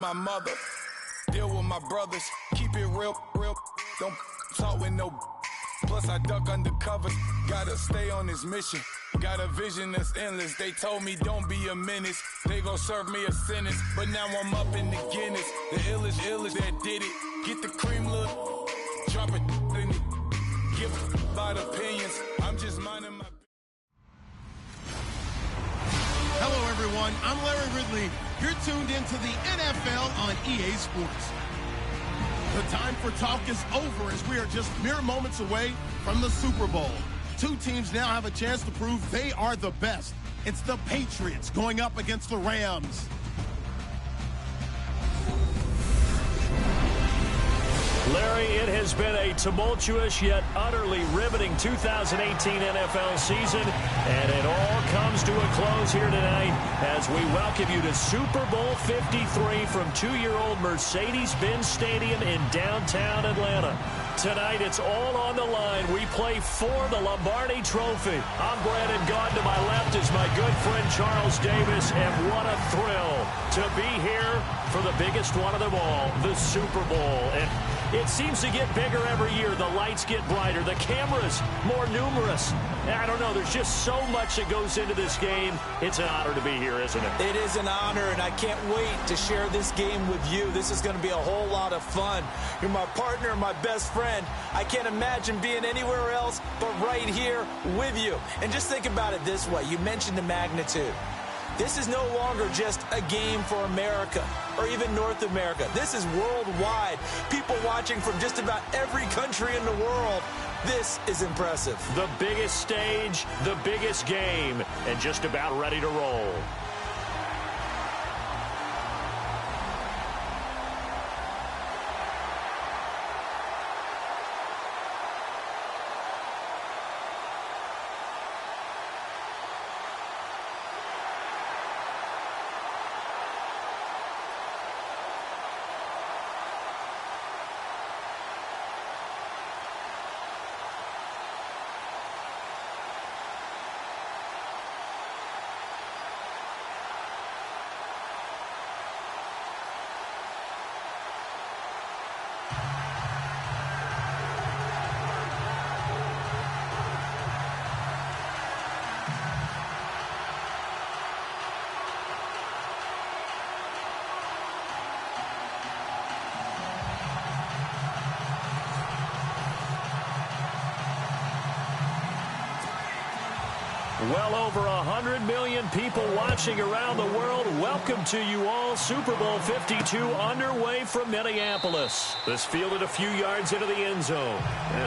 My mother, deal with my brothers, keep it real, don't talk with no. Plus I duck undercover, gotta stay on this mission. Got a vision that's endless, they told me don't be a menace. They gon' serve me a sentence, but now I'm up in the Guinness. The illest that did it, get the cream look, drop it in it, give about opinions, I'm just minding my... Hello, everyone. I'm Larry Ridley. You're tuned into the NFL on EA Sports. The time for talk is over as we are just mere moments away from the Super Bowl. Two teams now have a chance to prove they are the best. It's the Patriots going up against the Rams. Larry, it has been a tumultuous yet utterly riveting 2018 NFL season, and it all comes to a close here tonight as we welcome you to Super Bowl 53 from two-year-old Mercedes-Benz Stadium in downtown Atlanta. Tonight, it's all on the line. We play for the Lombardi Trophy. I'm Brandon Gaudin. To my left is my good friend Charles Davis, and what a thrill to be here for the biggest one of them all, the Super Bowl. And it seems to get bigger every year. The lights get brighter. The cameras more numerous. I don't know. There's just so much that goes into this game. It's an honor to be here, isn't it? It is an honor, and I can't wait to share this game with you. This is going to be a whole lot of fun. You're my partner, my best friend. I can't imagine being anywhere else but right here with you. And just think about it this way. You mentioned the magnitude. This is no longer just a game for America or even North America. This is worldwide. People watching from just about every country in the world. This is impressive. The biggest stage, the biggest game, and just about ready to roll. Well over 100 million people watching around the world. Welcome to you all. Super Bowl 52 underway from Minneapolis. This fielded a few yards into the end zone.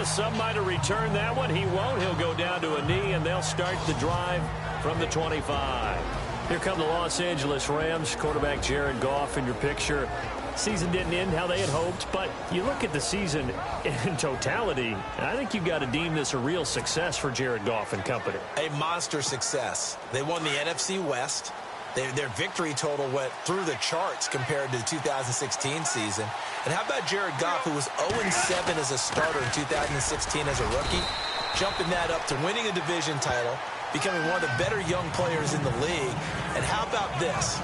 Some might have returned that one. He won't. He'll go down to a knee, and they'll start the drive from the 25. Here come the Los Angeles Rams. Quarterback Jared Goff in your picture. Season didn't end how they had hoped, but you look at the season in totality, and I think you've got to deem this a real success for Jared Goff and company. A monster success. They won the NFC West. Their victory total went through the charts compared to the 2016 season. And how about Jared Goff, who was 0-7 as a starter in 2016 as a rookie, jumping that up to winning a division title, becoming one of the better young players in the league. And how about this?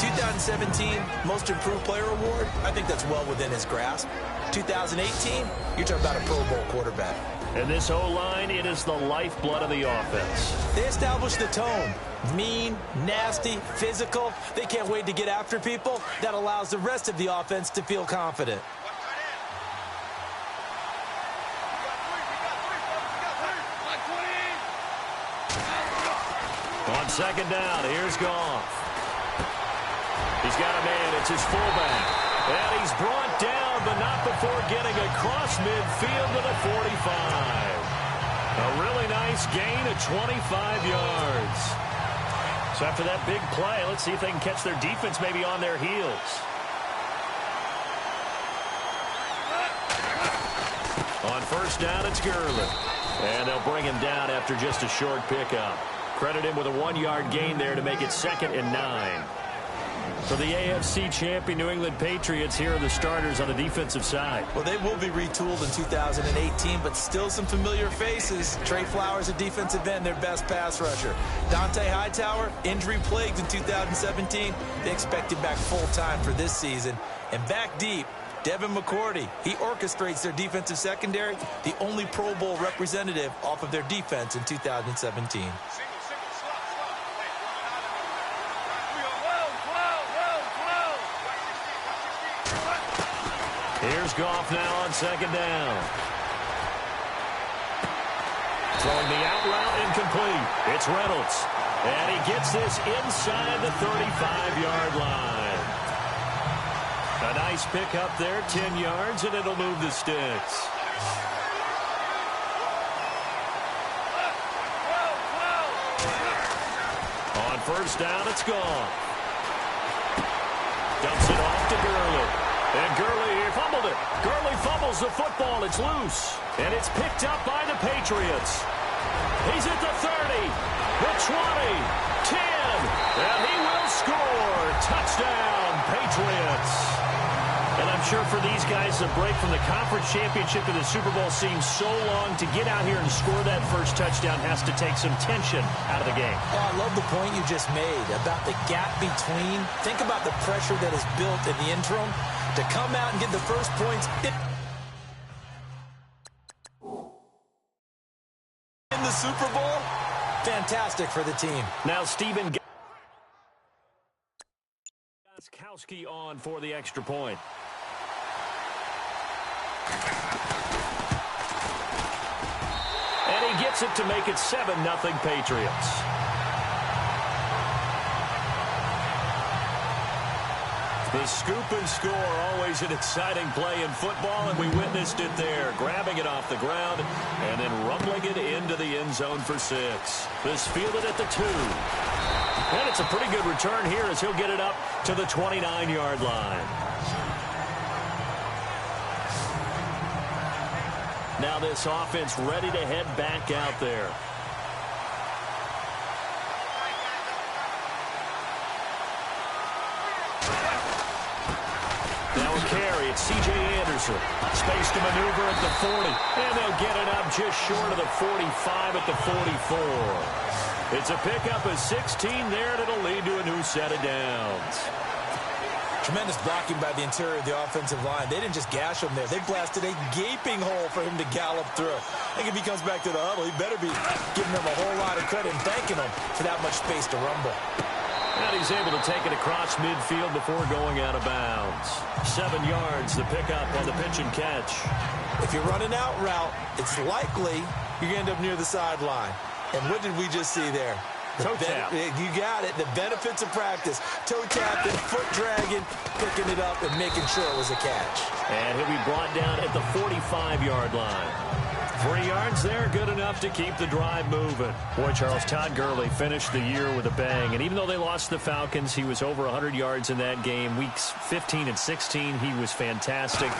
2017 Most Improved Player Award, I think that's well within his grasp. 2018, you're talking about a Pro Bowl quarterback. And this O-line, it is the lifeblood of the offense. They established the tone. Mean, nasty, physical. They can't wait to get after people. That allows the rest of the offense to feel confident. On second down, here's Goff. He's got a man. It's his fullback. And he's brought down, but not before getting across midfield to the 45. A really nice gain of 25 yards. So after that big play, let's see if they can catch their defense maybe on their heels. On first down, it's Gurley. And they'll bring him down after just a short pickup. Credit him with a 1-yard gain there to make it 2nd and 9. For the AFC champion New England Patriots, here are the starters on the defensive side. Well, they will be retooled in 2018, but still some familiar faces. Trey Flowers, a defensive end, their best pass rusher. Dante Hightower, injury-plagued in 2017. They expect him back full-time for this season. And back deep, Devin McCourty. He orchestrates their defensive secondary, the only Pro Bowl representative off of their defense in 2017. Here's Goff now on second down. Throwing the out route incomplete. It's Reynolds. And he gets this inside the 35-yard line. A nice pick up there, 10 yards, and it'll move the sticks. On first down, it's gone. Dumps it off to Gurley. And Gurley fumbled it. Gurley fumbles the football. It's loose. And it's picked up by the Patriots. He's at the 30, the 20, 10. And he will score. Touchdown, Patriots. And I'm sure for these guys, the break from the conference championship to the Super Bowl seems so long. To get out here and score that first touchdown has to take some tension out of the game. Oh, I love the point you just made about the gap between. Think about the pressure that is built in the interim to come out and get the first points in the Super Bowl. Fantastic for the team. Now Stephen Gostkowski on for the extra point. And he gets it to make it 7-0 Patriots. The scoop and score, always an exciting play in football, and we witnessed it there, grabbing it off the ground and then rumbling it into the end zone for 6. This fielded at the 2. And it's a pretty good return here as he'll get it up to the 29-yard line. Now this offense ready to head back out there. Now a carry, it's C.J. Anderson. Space to maneuver at the 40. And they'll get it up just short of the 45 at the 44. It's a pickup of 16 there, and it'll lead to a new set of downs. Tremendous blocking by the interior of the offensive line. They didn't just gash him there. They blasted a gaping hole for him to gallop through. I think if he comes back to the huddle, he better be giving them a whole lot of credit and thanking them for that much space to rumble. And he's able to take it across midfield before going out of bounds. 7 yards, the pickup on the pitch and catch. If you're running out route, it's likely you're going to end up near the sideline. And what did we just see there? Toe tap. You got it. The benefits of practice. Toe tapping, foot dragging, picking it up, and making sure it was a catch. And he'll be brought down at the 45-yard line. 3 yards there, good enough to keep the drive moving. Boy, Charles, Todd Gurley finished the year with a bang. And even though they lost the Falcons, he was over 100 yards in that game. Weeks 15 and 16, he was fantastic.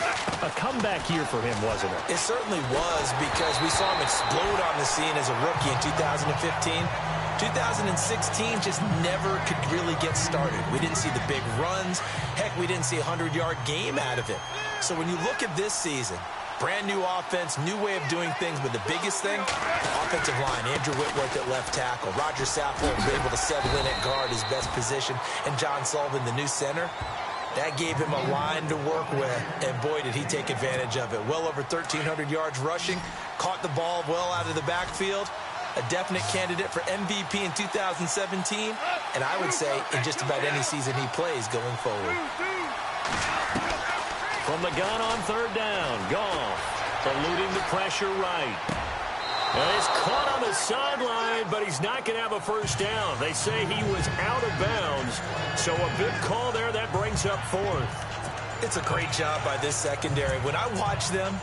A comeback year for him, wasn't it? It certainly was, because we saw him explode on the scene as a rookie in 2015. 2016 just never could really get started. We didn't see the big runs. Heck, we didn't see a 100-yard game out of it. So when you look at this season, brand new offense, new way of doing things, but the biggest thing, offensive line. Andrew Whitworth at left tackle. Roger Saffold was able to settle in at guard, his best position. And John Sullivan, the new center. That gave him a line to work with, and boy, did he take advantage of it. Well over 1,300 yards rushing, caught the ball well out of the backfield. A definite candidate for MVP in 2017, and I would say in just about any season he plays going forward. From the gun on third down, Goff eluding the pressure right. And he's caught on the sideline, but he's not going to have a first down. They say he was out of bounds, so a big call there that brings up 4th. It's a great job by this secondary. When I watch them,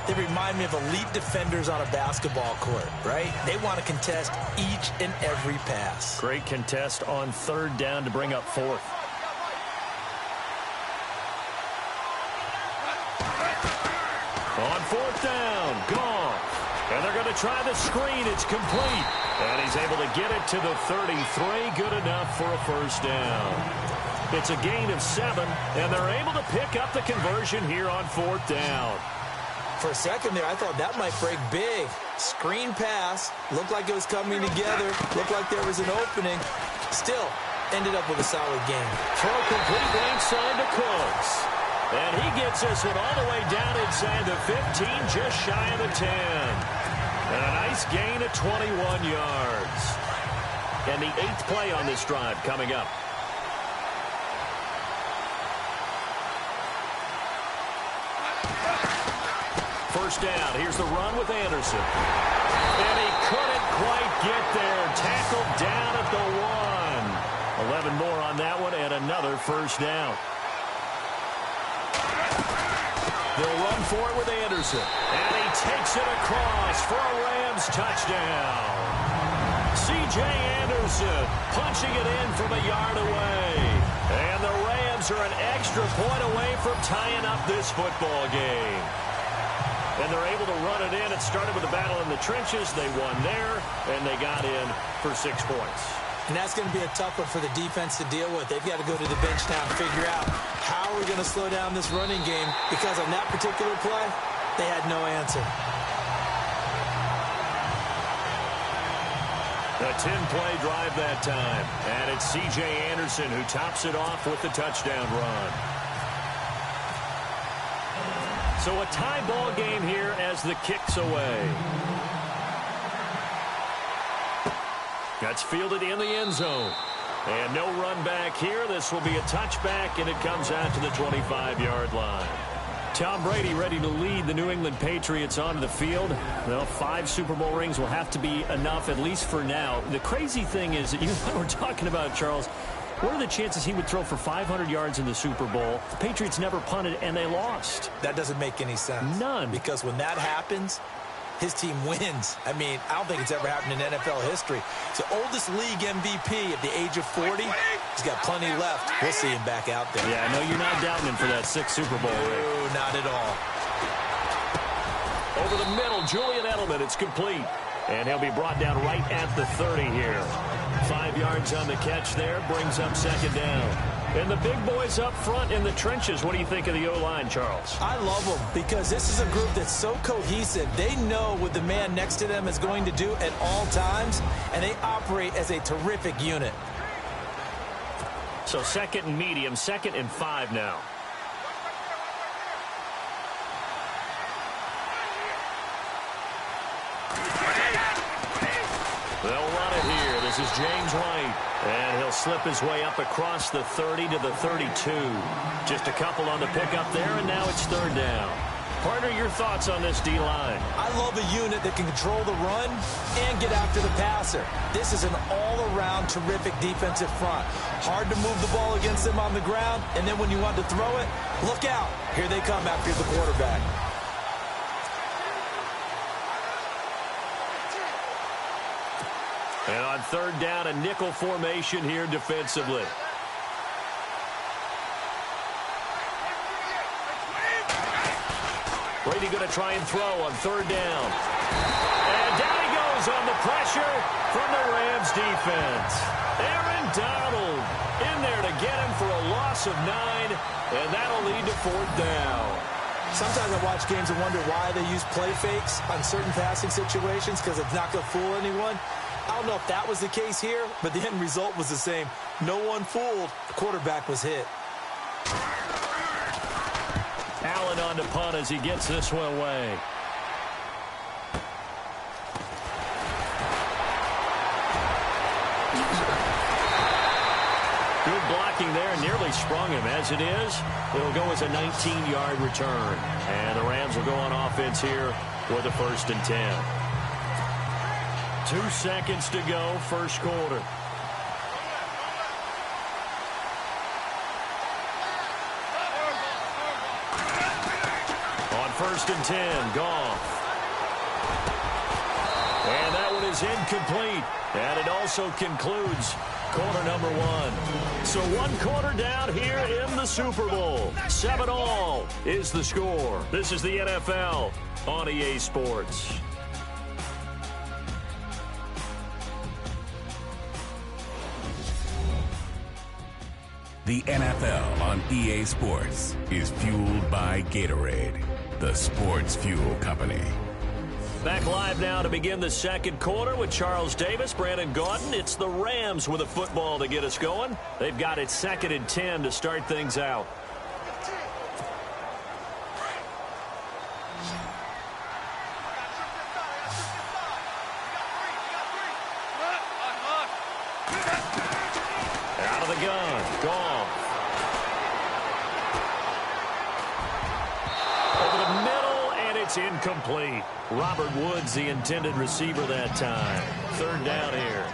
they remind me of elite defenders on a basketball court, right? They want to contest each and every pass. Great contest on third down to bring up 4th. On 4th down, Goff. And they're going to try the screen. It's complete. And he's able to get it to the 33. Good enough for a first down. It's a gain of 7, and they're able to pick up the conversion here on 4th down. For a second there, I thought that might break big. Screen pass. Looked like it was coming together. Looked like there was an opening. Still, ended up with a solid game. Throw complete right side to Cooks. And he gets this one all the way down inside the 15, just shy of the 10. And a nice gain of 21 yards. And the 8th play on this drive coming up. First down. Here's the run with Anderson. And he couldn't quite get there. Tackled down at the 1. 11 more on that one and another first down. They'll run for it with Anderson. And he takes it across for a Rams touchdown. C.J. Anderson punching it in from a yard away. And the Rams are an extra point away from tying up this football game. And they're able to run it in. It started with a battle in the trenches. They won there, and they got in for 6 points. And that's going to be a tough one for the defense to deal with. They've got to go to the bench now and figure out how are we going to slow down this running game, because on that particular play, they had no answer. A 10-play drive that time. And it's C.J. Anderson who tops it off with the touchdown run. So a tie ball game here as the kick's away. That's fielded in the end zone. And no run back here. This will be a touchback, and it comes out to the 25-yard line. Tom Brady ready to lead the New England Patriots onto the field. Well, 5 Super Bowl rings will have to be enough, at least for now. The crazy thing is, you know what we're talking about, Charles, what are the chances he would throw for 500 yards in the Super Bowl? The Patriots never punted, and they lost. That doesn't make any sense. None. Because when that happens, his team wins. I mean, I don't think it's ever happened in NFL history. It's the oldest league MVP at the age of 40. He's got plenty left. We'll see him back out there. Yeah, I know you're not doubting him for that 6th Super Bowl ring. No, not at all. Over the middle, Julian Edelman. It's complete. And he'll be brought down right at the 30 here. 5 yards on the catch there. Brings up 2nd down. And the big boys up front in the trenches. What do you think of the O-line, Charles? I love them because this is a group that's so cohesive. They know what the man next to them is going to do at all times, and they operate as a terrific unit. So 2nd and medium, 2nd and 5 now. They'll run it here. This is James White. And he'll slip his way up across the 30 to the 32. Just a couple on the pickup there, and now it's 3rd down. Partner, your thoughts on this D-line? I love a unit that can control the run and get after the passer. This is an all-around terrific defensive front. Hard to move the ball against them on the ground, and then when you want to throw it, look out. Here they come after the quarterback. And on 3rd down, a nickel formation here defensively. Brady going to try and throw on 3rd down. And down he goes on the pressure from the Rams defense. Aaron Donald in there to get him for a loss of 9, and that'll lead to 4th down. Sometimes I watch games and wonder why they use play fakes on certain passing situations, because it's not going to fool anyone. I don't know if that was the case here, but the end result was the same. No one fooled. The quarterback was hit. Allen on to punt as he gets this one away. Good blocking there, nearly sprung him. As it is, it'll go as a 19-yard return. And the Rams will go on offense here with a 1st and 10. 2 seconds to go, first quarter. On 1st and 10, Goff. And that one is incomplete. And it also concludes quarter number 1. So 1 quarter down here in the Super Bowl. 7-all is the score. This is the NFL on EA Sports. The NFL on EA Sports is fueled by Gatorade, the sports fuel company. Back live now to begin the second quarter with Charles Davis, Brandon Gaudin. It's the Rams with a football to get us going. They've got it 2nd and 10 to start things out. Out of the gun. Gone. Over the middle, and it's incomplete. Robert Woods, the intended receiver that time. 3rd down here.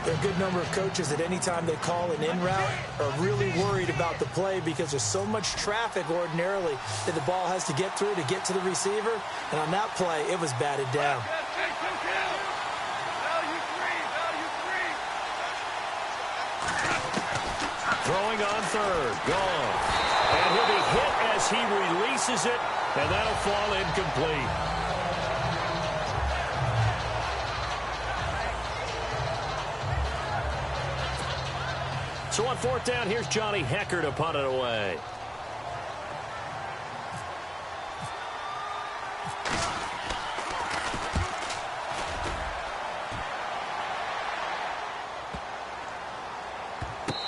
There are a good number of coaches that any time they call an in route are really worried about the play because there's so much traffic ordinarily that the ball has to get through to get to the receiver. And on that play, it was batted down. Throwing on 3rd. Gone. And he'll be hit as he releases it, and that'll fall incomplete. So on 4th down, here's Johnny Hecker to punt it away.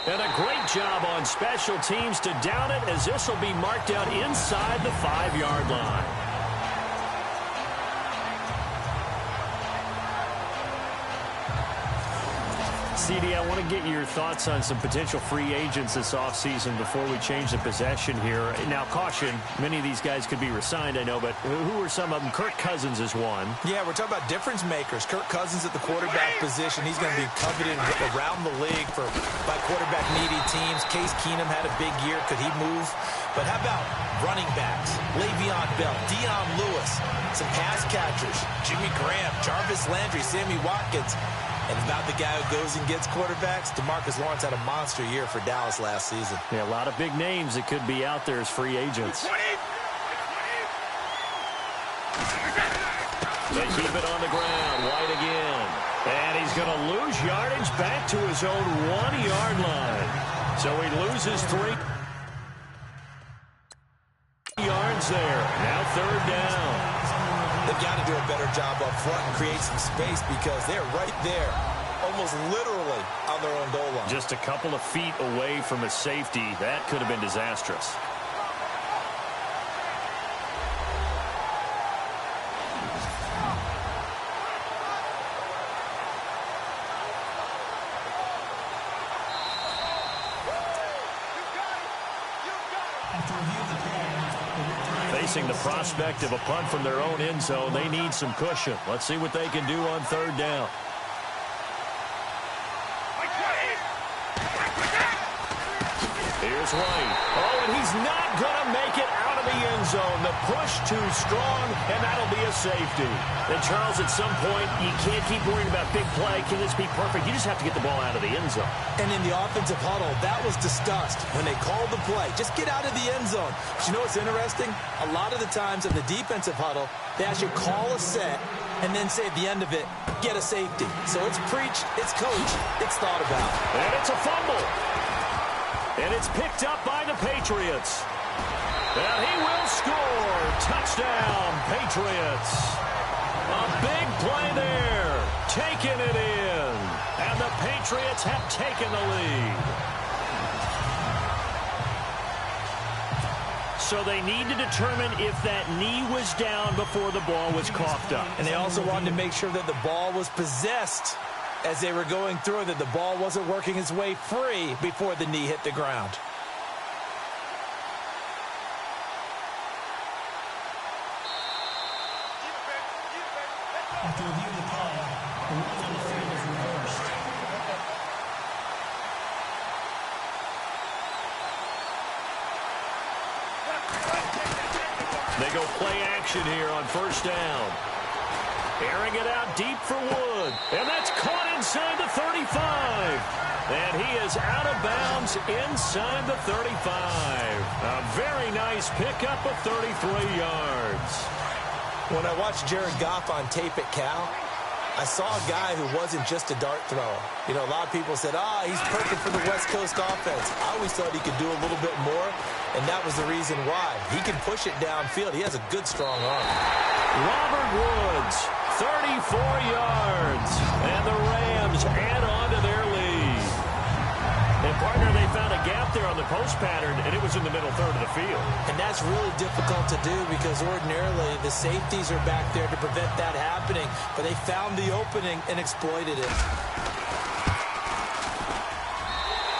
And a great job on special teams to down it, as this will be marked out inside the 5-yard line. CD, I want to get your thoughts on some potential free agents this offseason before we change the possession here. Now, caution, many of these guys could be re-signed, I know, but who are some of them? Kirk Cousins is one. Yeah, we're talking about difference makers. Kirk Cousins at the quarterback position. He's going to be coveted around the league by quarterback-needy teams. Case Keenum had a big year. Could he move? But how about running backs? Le'Veon Bell, Dion Lewis, some pass catchers, Jimmy Graham, Jarvis Landry, Sammy Watkins. And about the guy who goes and gets quarterbacks, DeMarcus Lawrence had a monster year for Dallas last season. Yeah, a lot of big names that could be out there as free agents. They keep it on the ground. White again. And he's going to lose yardage back to his own 1-yard line. So he loses 3 yards there. Now 3rd down. They've got to do a better job up front and create some space because they're right there, almost literally on their own goal line. Just a couple of feet away from a safety. That could have been disastrous. Facing the prospect of a punt from their own end zone, they need some cushion. Let's see what they can do on 3rd down. Here's White. Oh, and he's not going to make it out of the end zone. The push too strong, and that'll be a safety. And, Charles, at some point, you can't keep worrying about big play. Can this be perfect? You just have to get the ball out of the end zone. And in the offensive huddle, that was discussed when they called the play. Just get out of the end zone. But you know what's interesting? A lot of the times in the defensive huddle, they actually call a set and then say at the end of it, get a safety. So it's preached, it's coached, it's thought about. And it's a fumble. And it's picked up by the Patriots. And he will score. Touchdown, Patriots. A big play there. Taking it in. And the Patriots have taken the lead. So they need to determine if that knee was down before the ball was coughed up. And they also wanted to make sure that the ball was possessed as they were going through, that the ball wasn't working its way free before the knee hit the ground. After review of the play, the rules on the field is reversed. They go play action here on 1st down. Airing it out deep for Wood. And that's caught inside the 35. And he is out of bounds inside the 35. A very nice pickup of 33 yards. When I watched Jared Goff on tape at Cal, I saw a guy who wasn't just a dart thrower. You know, a lot of people said, he's perfect for the West Coast offense. I always thought he could do a little bit more, and that was the reason why. He can push it downfield. He has a good, strong arm. Robert Woods, 34 yards, and the Rams add on to their lead. And, partner, they found a gap there on the post pattern, and it was in the middle third of the field. And that's really difficult to do because ordinarily the safeties are back there to prevent that happening. But they found the opening and exploited it.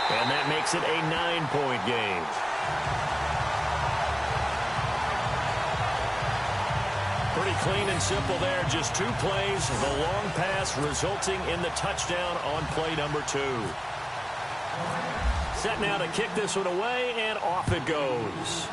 And that makes it a 9-point game. Pretty clean and simple there. Just 2 plays. The long pass resulting in the touchdown on play number 2. Set now to kick this one away, and off it goes.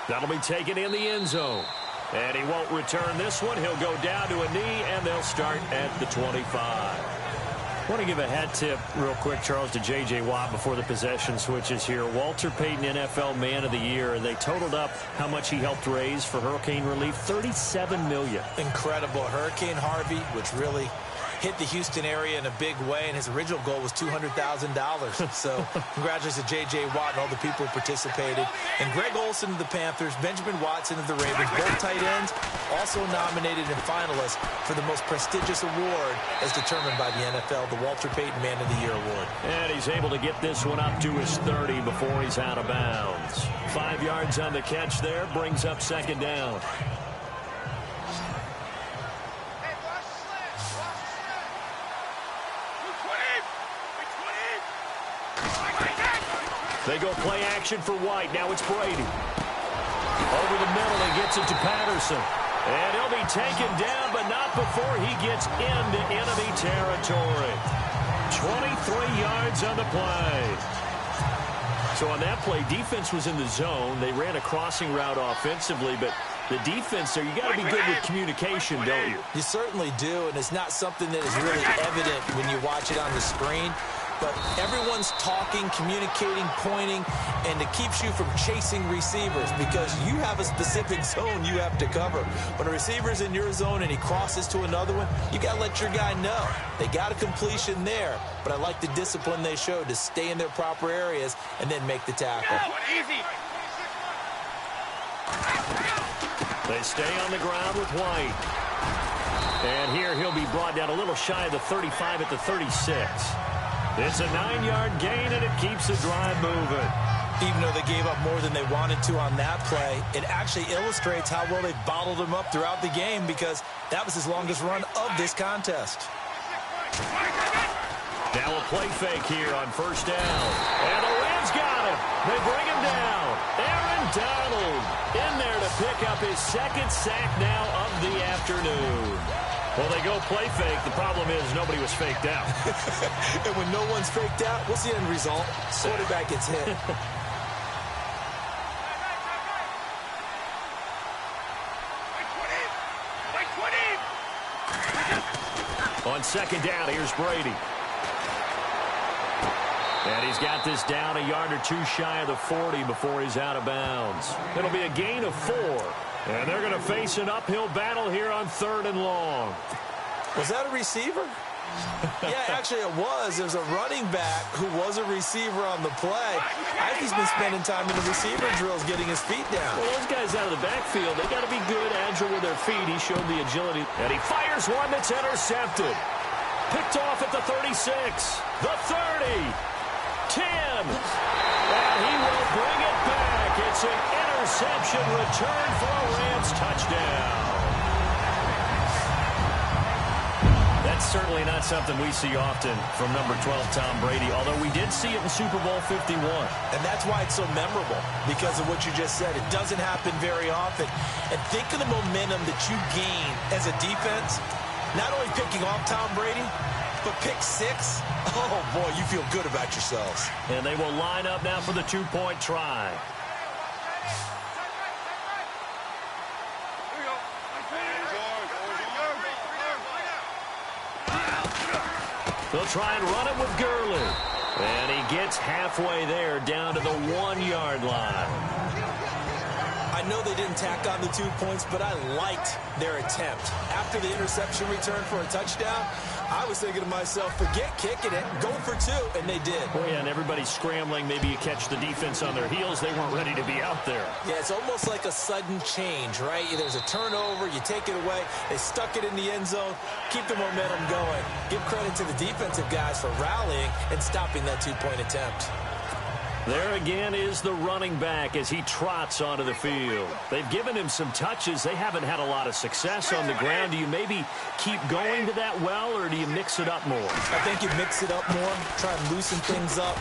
That'll be taken in the end zone. And he won't return this one. He'll go down to a knee, and they'll start at the 25. I want to give a hat tip real quick, Charles, to J.J. Watt before the possession switches here. Walter Payton, NFL Man of the Year. They totaled up how much he helped raise for hurricane relief, $37 million. Incredible. Hurricane Harvey, which really hit the Houston area in a big way, and his original goal was $200,000. So congratulations to J.J. Watt and all the people who participated. And Greg Olsen of the Panthers, Benjamin Watson of the Ravens, both tight ends, also nominated and finalists for the most prestigious award as determined by the NFL, the Walter Payton Man of the Year Award. And he's able to get this one up to his 30 before he's out of bounds. 5 yards on the catch there, brings up second down. They go play action for White. Now it's Brady. Over the middle, he gets it to Patterson. And he'll be taken down, but not before he gets into enemy territory. 23 yards on the play. So on that play, defense was in the zone. They ran a crossing route offensively, but the defense there, you got to be good with communication, don't you? You certainly do, and it's not something that is really evident when you watch it on the screen. But everyone's talking, communicating, pointing, and it keeps you from chasing receivers because you have a specific zone you have to cover. When a receiver's in your zone and he crosses to another one, you got to let your guy know. They got a completion there, but I like the discipline they showed to stay in their proper areas and then make the tackle. They stay on the ground with White. And here he'll be brought down a little shy of the 35 at the 36. It's a 9-yard gain, and it keeps the drive moving. Even though they gave up more than they wanted to on that play, it actually illustrates how well they bottled him up throughout the game because that was his longest run of this contest. Now a play fake here on first down. And the Rams got him. They bring him down. Aaron Donald in there to pick up his second sack now of the afternoon. Well, they go play fake. The problem is nobody was faked out. And when no one's faked out, what's the end result? Quarterback gets hit. On second down, here's Brady. And he's got this down a yard or two shy of the 40 before he's out of bounds. It'll be a gain of 4. And they're going to face an uphill battle here on 3rd and long. Was that a receiver? Yeah, actually it was. There's a running back who was a receiver on the play. I think he's been spending time in the receiver drills getting his feet down. Well, those guys out of the backfield, they got to be good, agile with their feet. He showed the agility. And he fires one that's intercepted. Picked off at the 36, the 30, 10. And he will bring it back. It's an interception return for a Rams touchdown. That's certainly not something we see often from number 12, Tom Brady, although we did see it in Super Bowl 51. And that's why it's so memorable, because of what you just said. It doesn't happen very often. And think of the momentum that you gain as a defense, not only picking off Tom Brady, but pick 6. Oh, boy, you feel good about yourselves. And they will line up now for the 2-point try. They'll try and run it with Gurley. And he gets halfway there down to the 1-yard line. I know they didn't tack on the 2 points, but I liked their attempt. After the interception return for a touchdown, I was thinking to myself, forget kicking it, go for 2, and they did. Oh, yeah, and everybody's scrambling. Maybe you catch the defense on their heels. They weren't ready to be out there. Yeah, it's almost like a sudden change, right? There's a turnover, you take it away, they stuck it in the end zone, keep the momentum going. Give credit to the defensive guys for rallying and stopping that 2-point attempt. There again is the running back as he trots onto the field. They've given him some touches. They haven't had a lot of success on the ground. Do you maybe keep going to that well, or do you mix it up more? I think you mix it up more, try and loosen things up.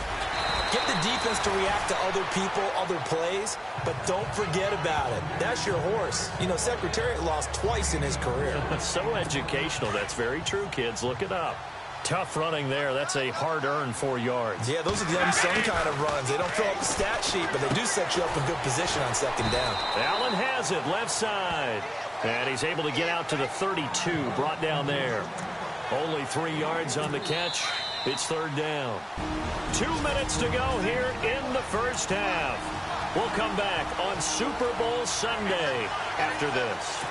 Get the defense to react to other people, other plays, but don't forget about it. That's your horse. You know, Secretariat lost twice in his career. So educational. That's very true, kids. Look it up. Tough running there. That's a hard-earned 4 yards. Yeah, those are the unsung kind of runs. They don't fill up the stat sheet, but they do set you up in good position on second down. Allen has it, left side. And he's able to get out to the 32, brought down there. Only 3 yards on the catch. It's third down. 2 minutes to go here in the first half. We'll come back on Super Bowl Sunday after this.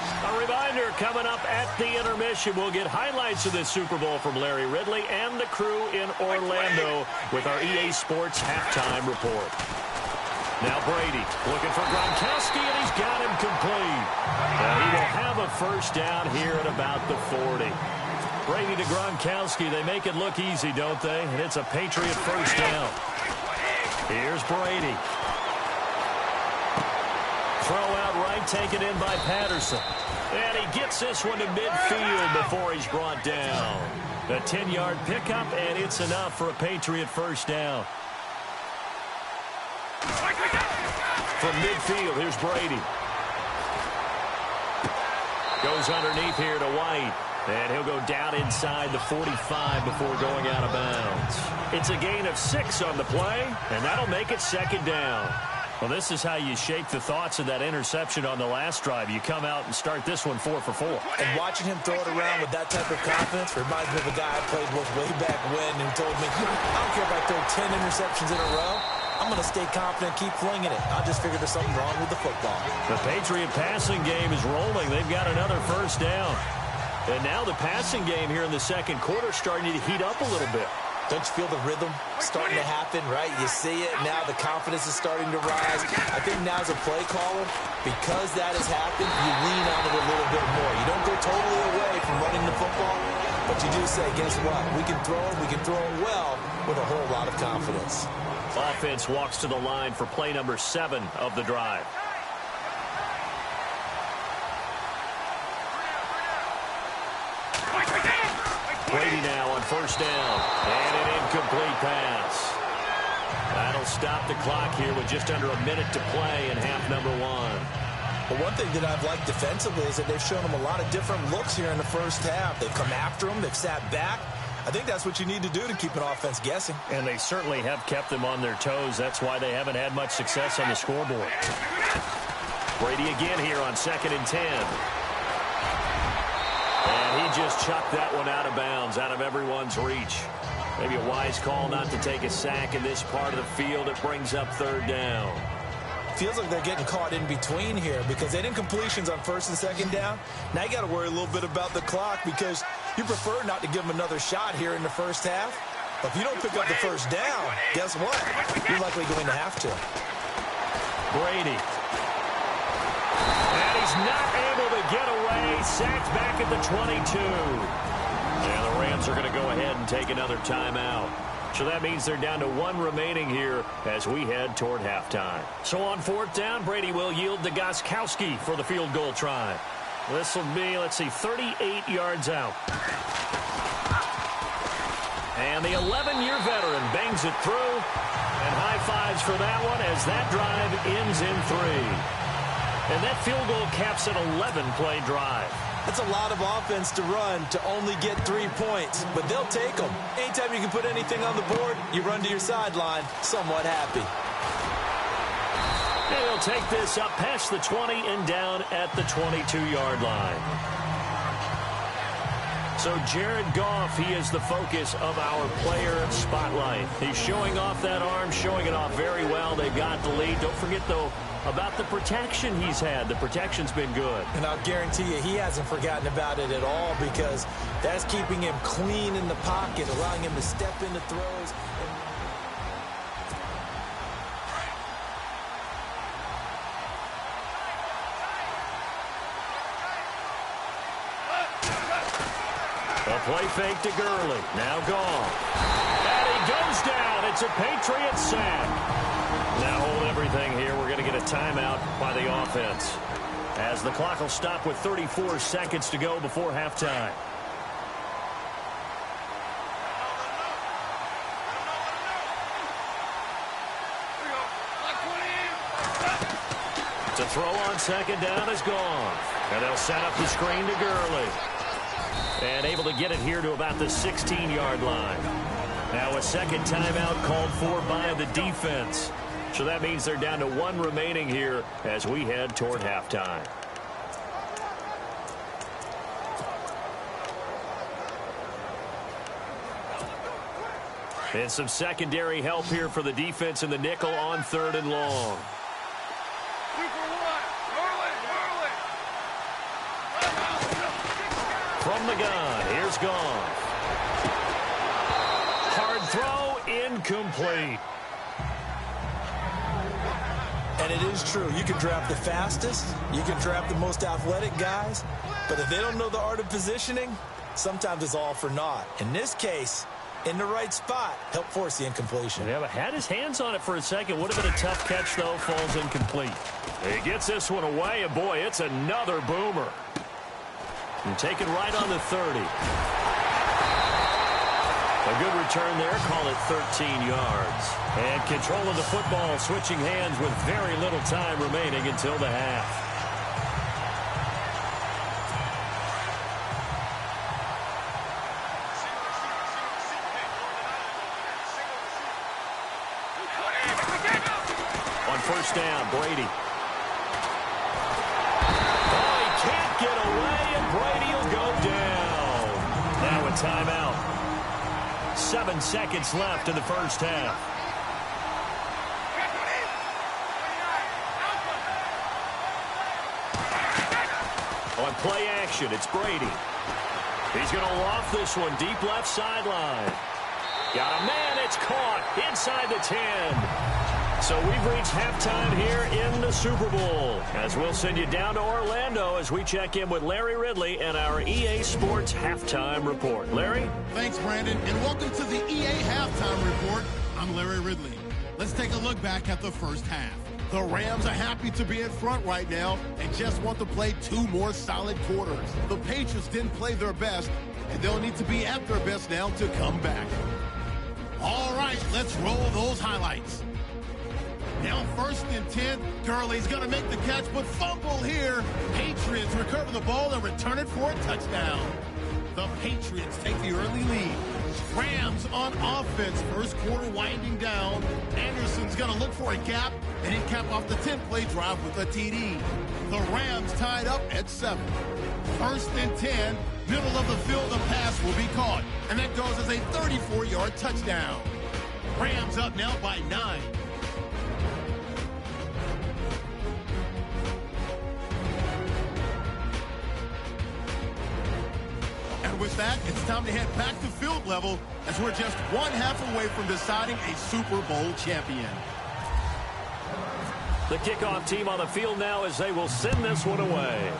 A reminder, coming up at the intermission, we'll get highlights of this Super Bowl from Larry Ridley and the crew in Orlando with our EA Sports halftime report. Now Brady looking for Gronkowski, and he's got him complete. And he will have a first down here at about the 40. Brady to Gronkowski. They make it look easy, don't they? And it's a Patriot first down. Here's Brady. Throw out right, taken in by Patterson. And he gets this one to midfield before he's brought down. A 10-yard pickup, and it's enough for a Patriot first down. From midfield, here's Brady. Goes underneath here to White. And he'll go down inside the 45 before going out of bounds. It's a gain of 6 on the play, and that'll make it second down. Well, this is how you shake the thoughts of that interception on the last drive. You come out and start this one 4 for 4. And watching him throw it around with that type of confidence reminds me of a guy I played with way back when who told me, I don't care if I throw 10 interceptions in a row. I'm going to stay confident, keep flinging it. I just figured there's something wrong with the football. The Patriot passing game is rolling. They've got another first down. And now the passing game here in the second quarter starting to heat up a little bit. Don't you feel the rhythm starting to happen, right? You see it. Now the confidence is starting to rise. I think now as a play caller, because that has happened, you lean on it a little bit more. You don't go totally away from running the football, but you do say, guess what? We can throw it well with a whole lot of confidence. Offense walks to the line for play number 7 of the drive. Brady now on first down. And an incomplete pass. That'll stop the clock here with just under a minute to play in half number 1. Well, one thing that I've liked defensively is that they've shown them a lot of different looks here in the first half. They've come after them. They've sat back. I think that's what you need to do to keep an offense guessing. And they certainly have kept them on their toes. That's why they haven't had much success on the scoreboard. Brady again here on 2nd and 10. And he just chucked that one out of bounds, out of everyone's reach. Maybe a wise call not to take a sack in this part of the field. It brings up third down. Feels like they're getting caught in between here because they didn't completions on 1st and 2nd down. Now you got to worry a little bit about the clock because you prefer not to give them another shot here in the first half. But if you don't pick up the first down, guess what? You're likely going to have to. Brady. And he's not able to get away. Sacked back at the 22. And the Rams are going to go ahead and take another timeout. So that means they're down to 1 remaining here as we head toward halftime. So on 4th down, Brady will yield to Gronkowski for the field goal try. This will be, let's see, 38 yards out. And the 11-year veteran bangs it through. And high fives for that one as that drive ends in 3. And that field goal caps an 11-play drive. That's a lot of offense to run to only get 3 points, but they'll take them. Anytime you can put anything on the board, you run to your sideline somewhat happy. And they'll take this up past the 20 and down at the 22-yard line. So So Jared Goff, he is the focus of our player spotlight. He's showing off that arm, showing it off very well. They've got the lead. Don't forget, though, about the protection he's had. The protection's been good. And I'll guarantee you he hasn't forgotten about it at all, because that's keeping him clean in the pocket, allowing him to step into throws. A play fake to Gurley. Now gone. And he goes down. It's a Patriots sack. Now hold everything here. We're going to get a timeout by the offense, as the clock will stop with 34 seconds to go before halftime. To throw on second down is gone. And they'll set up the screen to Gurley. And able to get it here to about the 16-yard line. Now a second timeout called for by the defense. So that means they're down to one remaining here as we head toward halftime. And some secondary help here for the defense in the nickel on 3rd and long. From the gun, here's Goff. Hard throw, incomplete. And it is true. You can draft the fastest, you can draft the most athletic guys, but if they don't know the art of positioning, sometimes it's all for naught. In this case, in the right spot, help force the incompletion. Yeah, but had his hands on it for a second. Would have been a tough catch, though. Falls incomplete. He gets this one away, and boy, it's another boomer. And taken right on the 30. A good return there. Call it 13 yards. And control of the football, switching hands with very little time remaining until the half. On first down, Brady. Get away, and Brady will go down. Now a timeout. 7 seconds left in the first half. On play action, it's Brady. He's going to loft this one deep left sideline. Got a man, it's caught inside the 10. So we've reached halftime here in the Super Bowl, as we'll send you down to Orlando as we check in with Larry Ridley and our EA Sports Halftime Report. Larry? Thanks, Brandon, and welcome to the EA Halftime Report. I'm Larry Ridley. Let's take a look back at the first half. The Rams are happy to be in front right now and just want to play 2 more solid quarters. The Patriots didn't play their best, and they'll need to be at their best now to come back. All right, let's roll those highlights. Now 1st and 10. Gurley's going to make the catch, but fumble here. Patriots recover the ball and return it for a touchdown. The Patriots take the early lead. Rams on offense. First quarter winding down. Anderson's going to look for a gap, and he cap off the 10-play drive with a TD. The Rams tied up at 7. 1st and 10. Middle of the field, the pass will be caught, and that goes as a 34-yard touchdown. Rams up now by 9. With that, it's time to head back to field level, as we're just 1 half away from deciding a Super Bowl champion. The kickoff team on the field now as they will send this one away.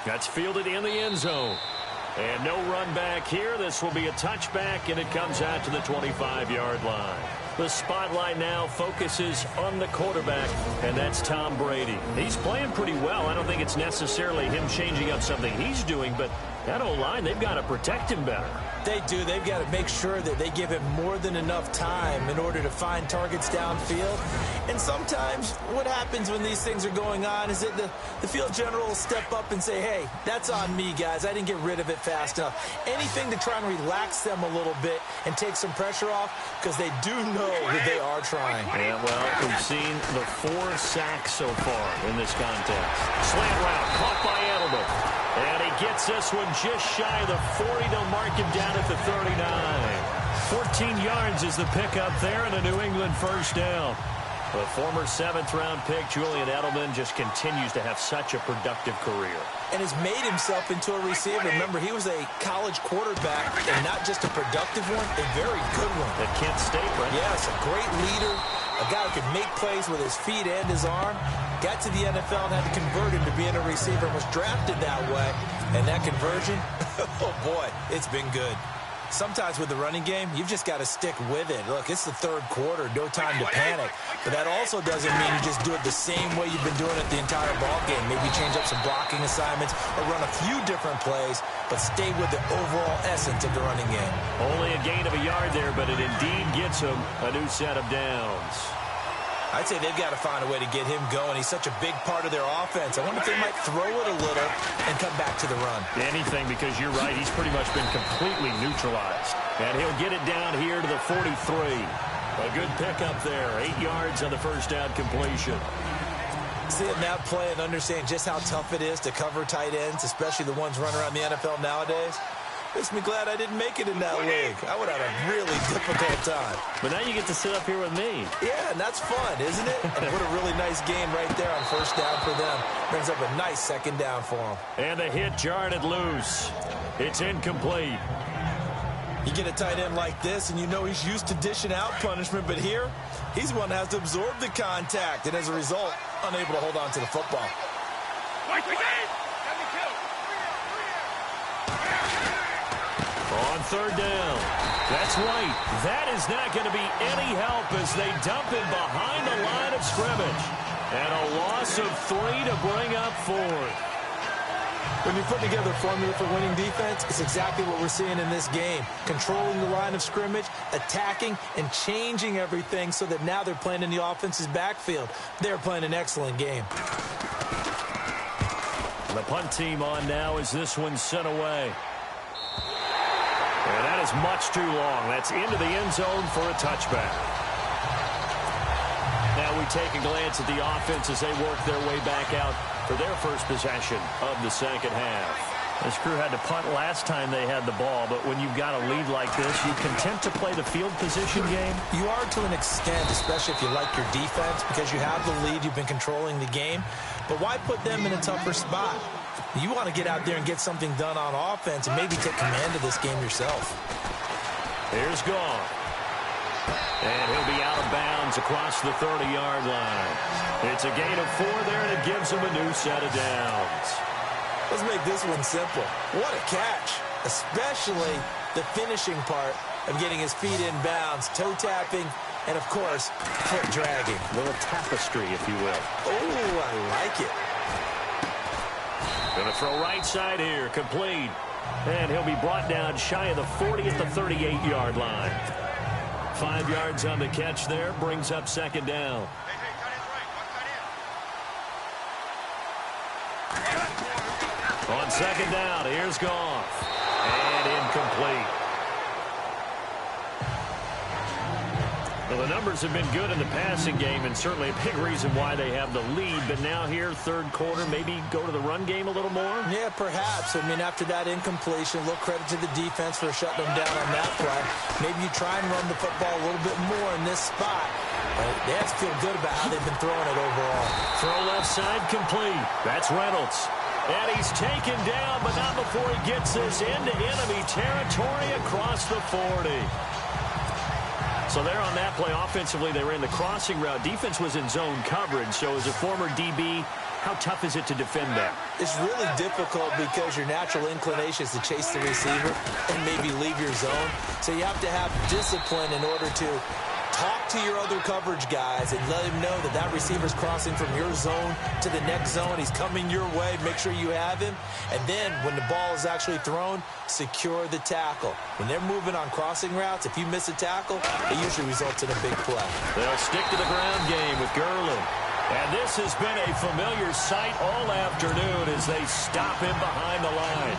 That's fielded in the end zone. And no run back here. This will be a touchback, and it comes out to the 25-yard line. The spotlight now focuses on the quarterback, and that's Tom Brady. He's playing pretty well. I don't think it's necessarily him changing up something he's doing, but that O-line, they've got to protect him better. They do. They've got to make sure that they give him more than enough time in order to find targets downfield. And sometimes what happens when these things are going on is that the field general will step up and say, hey, that's on me, guys. I didn't get rid of it fast enough. Anything to try and relax them a little bit and take some pressure off, because they do know that they are trying. Yeah, well, we've seen the 4 sacks so far in this contest. Slant route caught by Edelman. Edelman. And he gets this one just shy of the 40. They'll mark him down at the 39. 14 yards is the pickup there and a New England first down. The former 7th-round pick, Julian Edelman, just continues to have such a productive career. And has made himself into a receiver. Remember, he was a college quarterback, and not just a productive one, a very good one. At Kent State, right? Yes, a great leader, a guy who could make plays with his feet and his arm. Got to the NFL and had to convert him to being a receiver and was drafted that way. And that conversion, oh boy, it's been good. Sometimes with the running game, you've just got to stick with it. Look, it's the third quarter, no time to panic. But that also doesn't mean you just do it the same way you've been doing it the entire ball game. Maybe change up some blocking assignments or run a few different plays, but stay with the overall essence of the running game. Only a gain of a yard there, but it indeed gets him a new set of downs. I'd say they've got to find a way to get him going. He's such a big part of their offense. I wonder if they might throw it a little and come back to the run. Anything, because you're right. He's pretty much been completely neutralized. And he'll get it down here to the 43. A good pickup there. 8 yards on the first down completion. Seeing that play and understand just how tough it is to cover tight ends, especially the ones running around the NFL nowadays, makes me glad I didn't make it in that league. I would have a really difficult time. But now you get to sit up here with me. Yeah, and that's fun, isn't it? And what a really nice game right there on first down for them. Brings up a nice second down for them. And the hit jarred it loose. It's incomplete. You get a tight end like this, and you know he's used to dishing out punishment, but here, he's the one that has to absorb the contact, and as a result, unable to hold on to the football. On third down. That's right. That is not going to be any help as they dump him behind the line of scrimmage. And a loss of 3 to bring up 4. When you put together a formula for winning defense, it's exactly what we're seeing in this game. Controlling the line of scrimmage, attacking, and changing everything so that now they're playing in the offense's backfield. They're playing an excellent game. The punt team on now as this one's sent away. And that is much too long. That's into the end zone for a touchback. Now we take a glance at the offense as they work their way back out for their first possession of the second half. This crew had to punt last time they had the ball, but when you've got a lead like this, you content to play the field position game? You are to an extent, especially if you like your defense, because you have the lead, you've been controlling the game. But why put them in a tougher spot? You want to get out there and get something done on offense and maybe take command of this game yourself. Here's Goff. And he'll be out of bounds across the 30-yard line. It's a gain of 4 there, and it gives him a new set of downs. Let's make this one simple. What a catch, especially the finishing part of getting his feet in bounds, toe tapping, and, of course, foot dragging. A little tapestry, if you will. Oh, I like it. Going to throw right side here, complete. And he'll be brought down shy of the 40 at the 38-yard line. 5 yards on the catch there, brings up second down. On second down, here's Goff. And incomplete. Well, the numbers have been good in the passing game, and certainly a big reason why they have the lead. But now here, third quarter, maybe go to the run game a little more? Yeah, perhaps. I mean, after that incompletion, a little credit to the defense for shutting them down on that play. Maybe you try and run the football a little bit more in this spot. They have to feel good about how they've been throwing it overall. Throw left side complete. That's Reynolds. And he's taken down, but not before he gets this into enemy territory across the 40. So there on that play, offensively, they ran the crossing route. Defense was in zone coverage. So as a former DB, how tough is it to defend that? It's really difficult because your natural inclination is to chase the receiver and maybe leave your zone. So you have to have discipline in order to talk to your other coverage guys and let him know that that receiver's crossing from your zone to the next zone. He's coming your way. Make sure you have him. And then when the ball is actually thrown, secure the tackle. When they're moving on crossing routes, if you miss a tackle, it usually results in a big play. They'll stick to the ground game with Gurley. And this has been a familiar sight all afternoon as they stop him behind the line.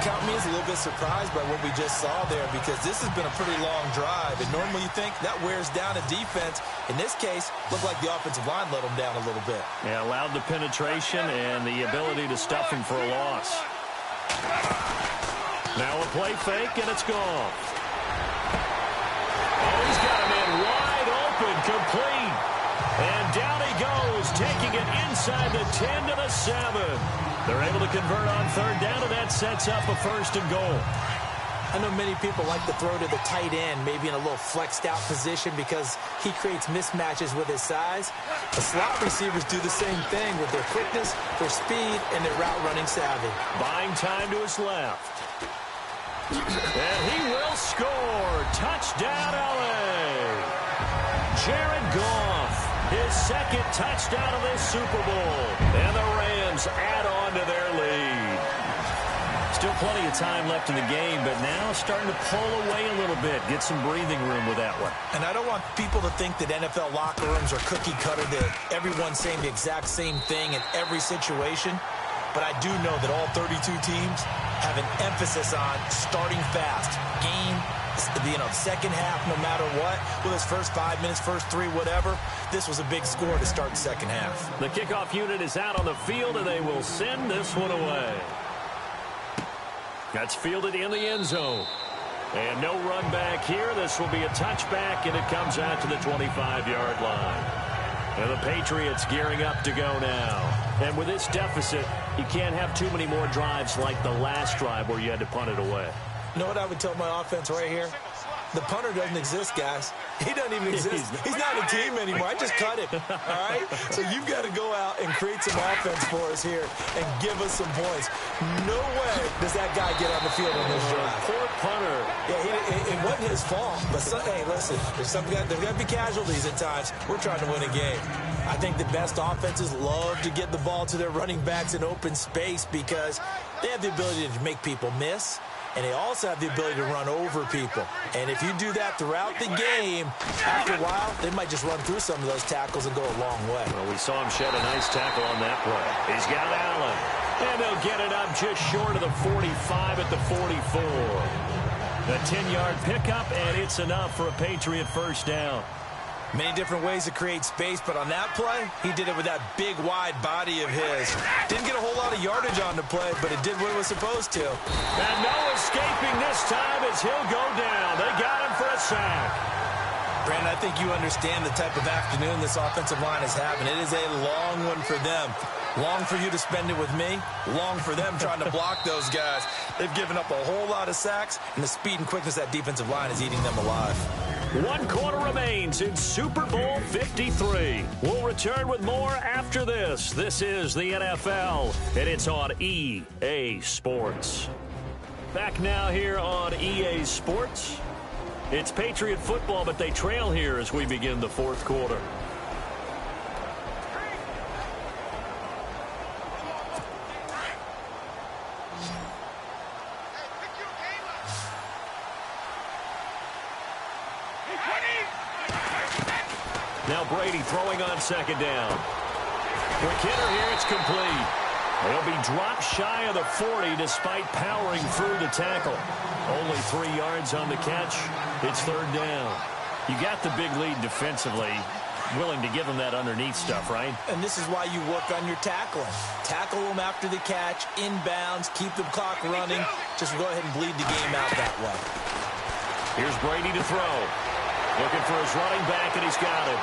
count me as a little bit surprised by what we just saw there, because this has been a pretty long drive, and normally you think that wears down a defense. In this case, looked like the offensive line let them down a little bit. Yeah, allowed the penetration and the ability to stuff him for a loss. Now a play fake, and it's gone. Oh, he's got him in wide open, complete. And down he goes, taking it inside the 10 to the 7. They're able to convert on third down, and that sets up a 1st and goal. I know many people like to throw to the tight end, maybe in a little flexed out position because he creates mismatches with his size. The slot receivers do the same thing with their quickness, their speed, and their route running savvy. Buying time to his left. And he will score. Touchdown, L.A. Jared Goff, his 2nd touchdown of this Super Bowl. And the Rams add on to their lead. Still plenty of time left in the game, but now starting to pull away a little bit. Get some breathing room with that one. And I don't want people to think that NFL locker rooms are cookie cutter, that everyone's saying the exact same thing in every situation. But I do know that all 32 teams have an emphasis on starting fast. Game, second half, no matter what. With his first 5 minutes, first 3, whatever. This was a big score to start the second half. The kickoff unit is out on the field, and they will send this one away. That's fielded in the end zone. And no run back here. This will be a touchback, and it comes out to the 25-yard line. And the Patriots gearing up to go now. And with this deficit, you can't have too many more drives like the last drive where you had to punt it away. You know what I would tell my offense right here? The punter doesn't exist, guys. He doesn't even exist. He's not a team anymore. I just cut him, all right? So you've got to go out and create some offense for us here and give us some points. No way does that guy get on the field on this drive. Poor punter. Yeah, it wasn't his fault. But, hey, listen, there's got to be casualties at times. We're trying to win a game. I think the best offenses love to get the ball to their running backs in open space because they have the ability to make people miss. And they also have the ability to run over people. And if you do that throughout the game, after a while, they might just run through some of those tackles and go a long way. Well, we saw him shed a nice tackle on that play. He's got Allen. And they'll get it up just short of the 45 at the 44. A 10-yard pickup, and it's enough for a Patriot 1st down. Many different ways to create space, but on that play, he did it with that big, wide body of his. Didn't get a whole lot of yardage on the play, but it did what it was supposed to. And no escaping this time as he'll go down. They got him for a sack. Brandon, I think you understand the type of afternoon this offensive line is having. It is a long one for them. Long for you to spend it with me. Long for them trying to block those guys. They've given up a whole lot of sacks, and the speed and quickness of that defensive line is eating them alive. 1 quarter remains in Super Bowl 53. We'll return with more after this. This is the NFL, and it's on EA Sports. Back now here on EA Sports. It's Patriot football, but they trail here as we begin the 4th quarter. Now Brady throwing on 2nd down. Quick hitter here, it's complete. They'll be dropped shy of the 40 despite powering through the tackle. Only 3 yards on the catch. It's 3rd down. You got the big lead defensively. Willing to give them that underneath stuff, right? And this is why you work on your tackling. Tackle them after the catch, inbounds, keep the clock running. Just go ahead and bleed the game out that way. Here's Brady to throw. Looking for his running back, and he's got it.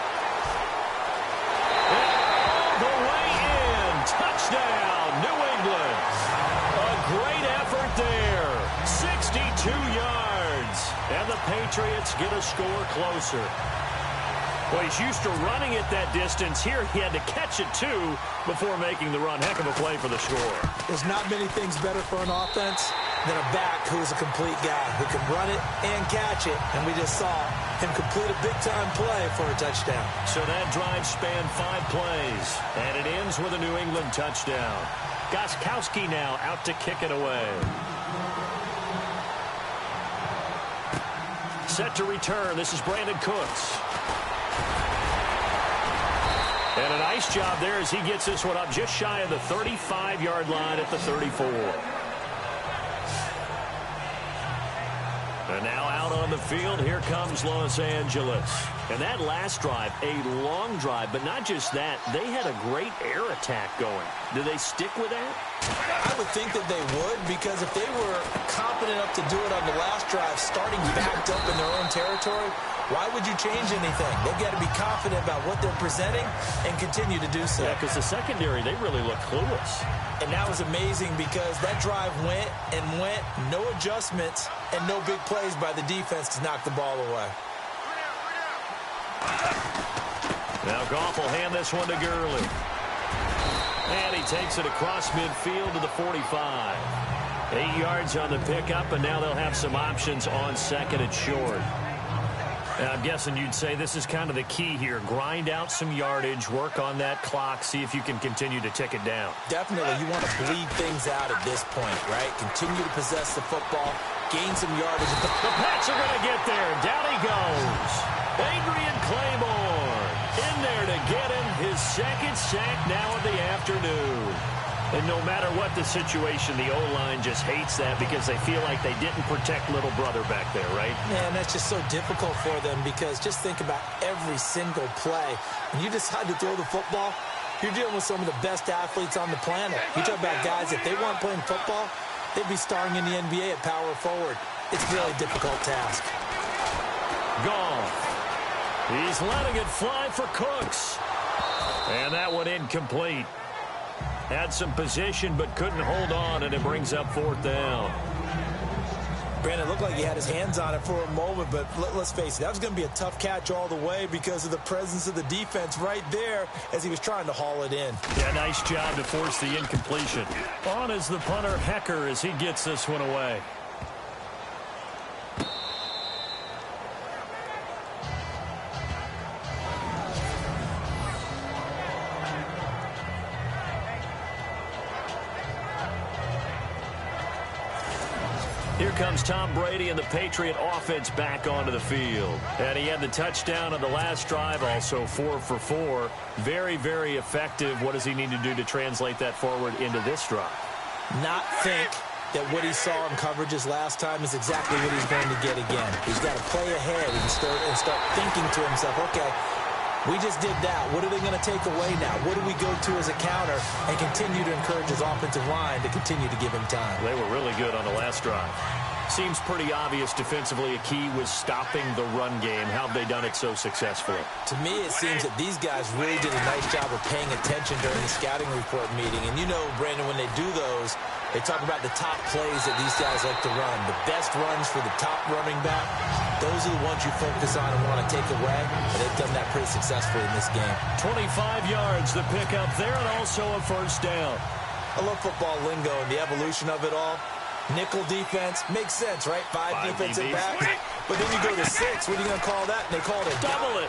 All the way in. Touchdown, New England. A great effort there. 62 yards. And the Patriots get a score closer. Well, he's used to running it that distance. Here he had to catch it, too, before making the run. Heck of a play for the score. There's not many things better for an offense than a back who is a complete guy who can run it and catch it. And we just saw him complete a big-time play for a touchdown. So that drive spanned 5 plays, and it ends with a New England touchdown. Gostkowski now out to kick it away. Set to return. This is Brandon Cooks. And a nice job there as he gets this one up just shy of the 35-yard line at the 34. And now out on the field, here comes Los Angeles. And that last drive, a long drive, but not just that, they had a great air attack going. Do they stick with that? I would think that they would, because if they were confident enough to do it on the last drive, starting backed up in their own territory, why would you change anything? They've got to be confident about what they're presenting and continue to do so. Yeah, because the secondary, they really look clueless. And that was amazing because that drive went and went, no adjustments and no big plays by the defense to knock the ball away. Now Goff will hand this one to Gurley. And he takes it across midfield to the 45. 8 yards on the pickup, and now they'll have some options on second and short. I'm guessing you'd say this is kind of the key here. Grind out some yardage, work on that clock, see if you can continue to tick it down. Definitely. You want to bleed things out at this point, right? Continue to possess the football, gain some yardage. The Pats are going to get there. Down he goes. Adrian Claymore in there to get him his second sack now of the afternoon. And no matter what the situation, the O-line just hates that because they feel like they didn't protect little brother back there, right? Man, that's just so difficult for them because just think about every single play. When you decide to throw the football, you're dealing with some of the best athletes on the planet. You talk about guys, if they weren't playing football, they'd be starring in the NBA at power forward. It's a really difficult task. Goff. He's letting it fly for Cooks. And that one incomplete. Had some position but couldn't hold on, and it brings up fourth down. Brandon, looked like he had his hands on it for a moment, but let's face it, that was going to be a tough catch all the way because of the presence of the defense right there as he was trying to haul it in. Yeah, nice job to force the incompletion. On is the punter, Hecker, as he gets this one away. Here comes Tom Brady and the Patriot offense back onto the field. And he had the touchdown on the last drive, also 4 for 4. Very, very effective. What does he need to do to translate that forward into this drive? Not think that what he saw in coverages last time is exactly what he's going to get again. He's got to play ahead and start thinking to himself, okay, we just did that. What are they going to take away now? What do we go to as a counter? And continue to encourage his offensive line to continue to give him time. They were really good on the last drive. Seems pretty obvious defensively a key was stopping the run game. How have they done it so successfully? To me, it seems that these guys really did a nice job of paying attention during the scouting report meeting. And you know, Brandon, when they do those, they talk about the top plays that these guys like to run. The best runs for the top running back, those are the ones you focus on and want to take away. And they've done that pretty successfully in this game. 25 yards, the pickup there, and also a first down. I love football lingo and the evolution of it all. Nickel defense makes sense, right? Five defensive backs. But then you go to 6. What are you going to call that? And they call it a double it.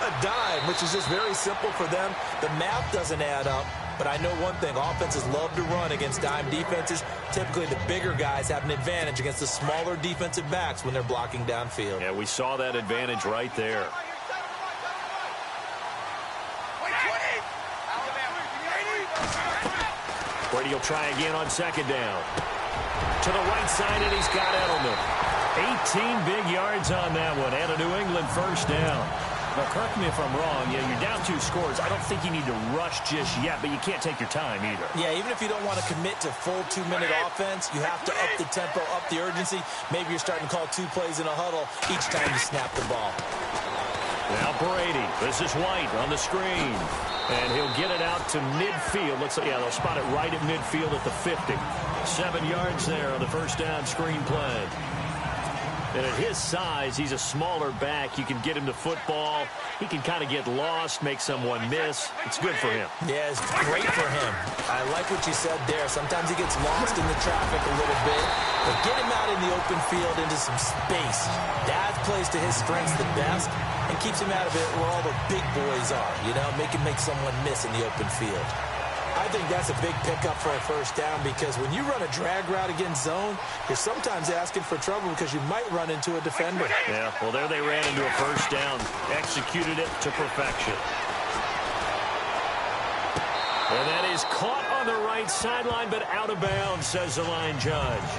A dime, which is just very simple for them. The math doesn't add up. But I know one thing. Offenses love to run against dime defenses. Typically, the bigger guys have an advantage against the smaller defensive backs when they're blocking downfield. Yeah, we saw that advantage right there. Brady will try again on second down. To the right side, and he's got Edelman. 18 big yards on that one, and a New England first down. Now, correct me if I'm wrong. Yeah, you're down 2 scores. I don't think you need to rush just yet, but you can't take your time either. Yeah, even if you don't want to commit to full 2-minute offense, you have to up the tempo, up the urgency. Maybe you're starting to call 2 plays in a huddle each time you snap the ball. Now Brady. This is White on the screen. And he'll get it out to midfield. Looks like, yeah, they'll spot it right at midfield at the 50. 7 yards there on the first down screen play. And at his size, he's a smaller back. You can get him to football. He can kind of get lost, make someone miss. It's good for him. Yeah, it's great for him. I like what you said there. Sometimes he gets lost in the traffic a little bit. But get him out in the open field into some space. That plays to his strengths the best and keeps him out of it where all the big boys are. You know, make someone miss in the open field. I think that's a big pickup for a first down because when you run a drag route against zone, you're sometimes asking for trouble because you might run into a defender. Yeah, well, there they ran into a first down. Executed it to perfection. And that is caught on the right sideline, but out of bounds, says the line judge.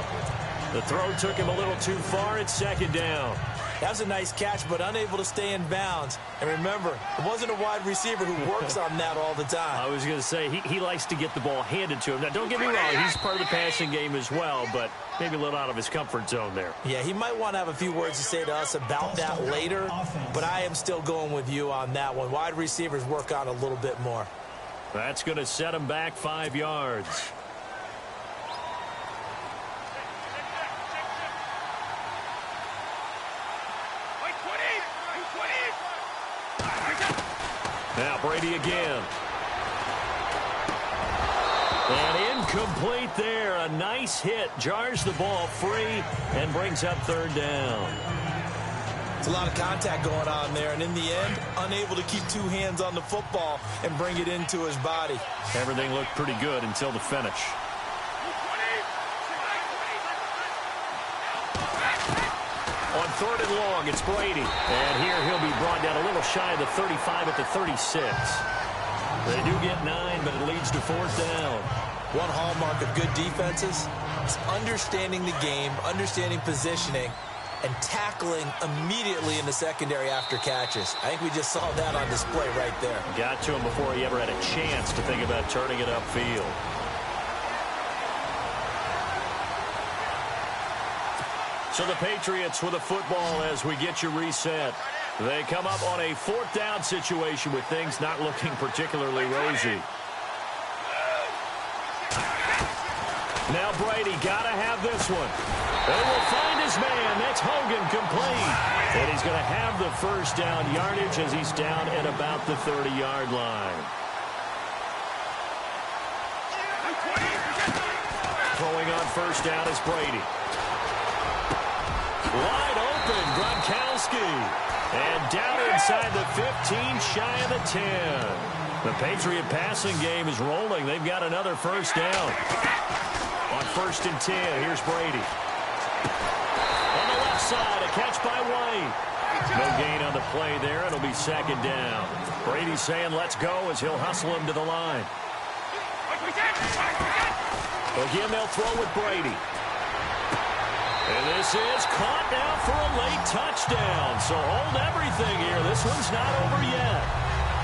The throw took him a little too far. It's second down. That was a nice catch, but unable to stay in bounds. And remember, it wasn't a wide receiver who works on that all the time. I was going to say, he likes to get the ball handed to him. Now, don't get me wrong, he's part of the passing game as well, but maybe a little out of his comfort zone there. Yeah, he might want to have a few words to say to us about that later, but I am still going with you on that one. Wide receivers work on a little bit more. That's going to set him back 5 yards. Now Brady again. And incomplete there. A nice hit. Jars the ball free and brings up third down. It's a lot of contact going on there, and in the end, unable to keep two hands on the football and bring it into his body. Everything looked pretty good until the finish. On third and long, it's Brady. And here he'll be brought down a little shy of the 35 at the 36. They do get 9, but it leads to fourth down. One hallmark of good defenses is understanding the game, understanding positioning, and tackling immediately in the secondary after catches. I think we just saw that on display right there. Got to him before he ever had a chance to think about turning it upfield. So the Patriots with a football as we get you reset. They come up on a fourth down situation with things not looking particularly rosy. Now Brady got to have this one. They will find his man. That's Hogan complete. And he's going to have the first down yardage as he's down at about the 30-yard line. Throwing on first down is Brady. Wide open, Gronkowski. And down inside the 15, shy of the 10. The Patriot passing game is rolling. They've got another first down. On first and 10, here's Brady. On the left side, a catch by White. No gain on the play there. It'll be second down. Brady saying let's go as he'll hustle him to the line. Again, they'll throw with Brady. And this is caught now for a late touchdown. So hold everything here. This one's not over yet.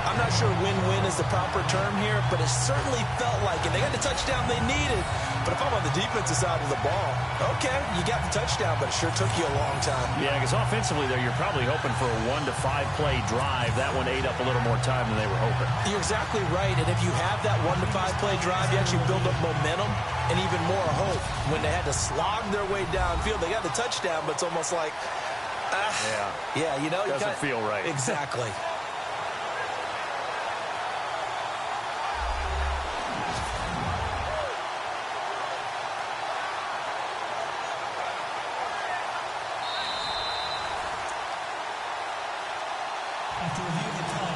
I'm not sure win-win is the proper term here, but it certainly felt like it. They got the touchdown they needed. But if I'm on the defensive side of the ball, okay, you got the touchdown, but it sure took you a long time. Yeah, because offensively there, you're probably hoping for a 1 to 5 play drive. That one ate up a little more time than they were hoping. You're exactly right. And if you have that 1 to 5 play drive, you actually build up momentum and even more hope. When they had to slog their way downfield, they got the touchdown, but it's almost like, yeah, you know, doesn't feel right. Exactly.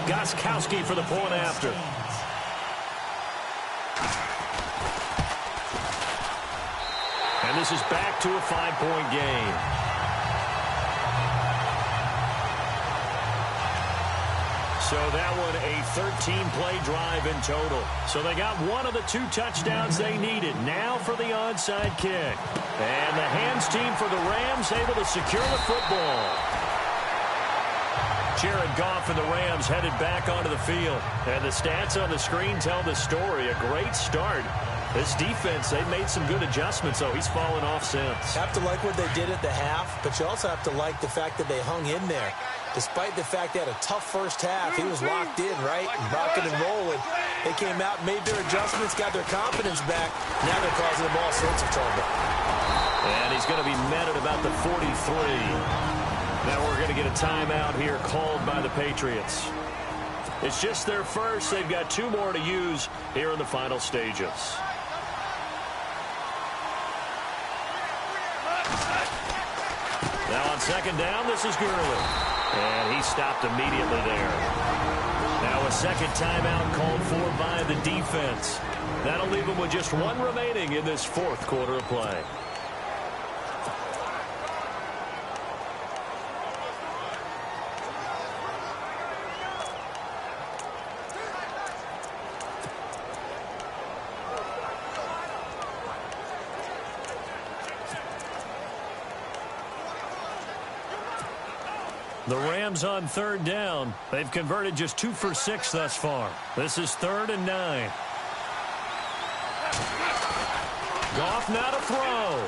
Gostkowski for the point after. And this is back to a 5-point game. So that one a 13-play drive in total. So they got one of the 2 touchdowns they needed. Now for the onside kick. And the hands team for the Rams able to secure the football. Jared Goff and the Rams headed back onto the field. And the stats on the screen tell the story. A great start. This defense, they made some good adjustments, so he's fallen off since. Have to like what they did at the half, but you also have to like the fact that they hung in there. Despite the fact they had a tough first half, he was locked in, right? Rocking and rolling. They came out, made their adjustments, got their confidence back. Now they're causing them all sorts of trouble. And he's going to be met at about the 43. Now we're going to get a timeout here called by the Patriots. It's just their first. They've got 2 more to use here in the final stages. Now on second down, this is Gurley. And he stopped immediately there. Now a second timeout called for by the defense. That'll leave them with just 1 remaining in this 4th quarter of play. The Rams on third down. They've converted just 2 for 6 thus far. This is 3rd and 9. Goff now to throw.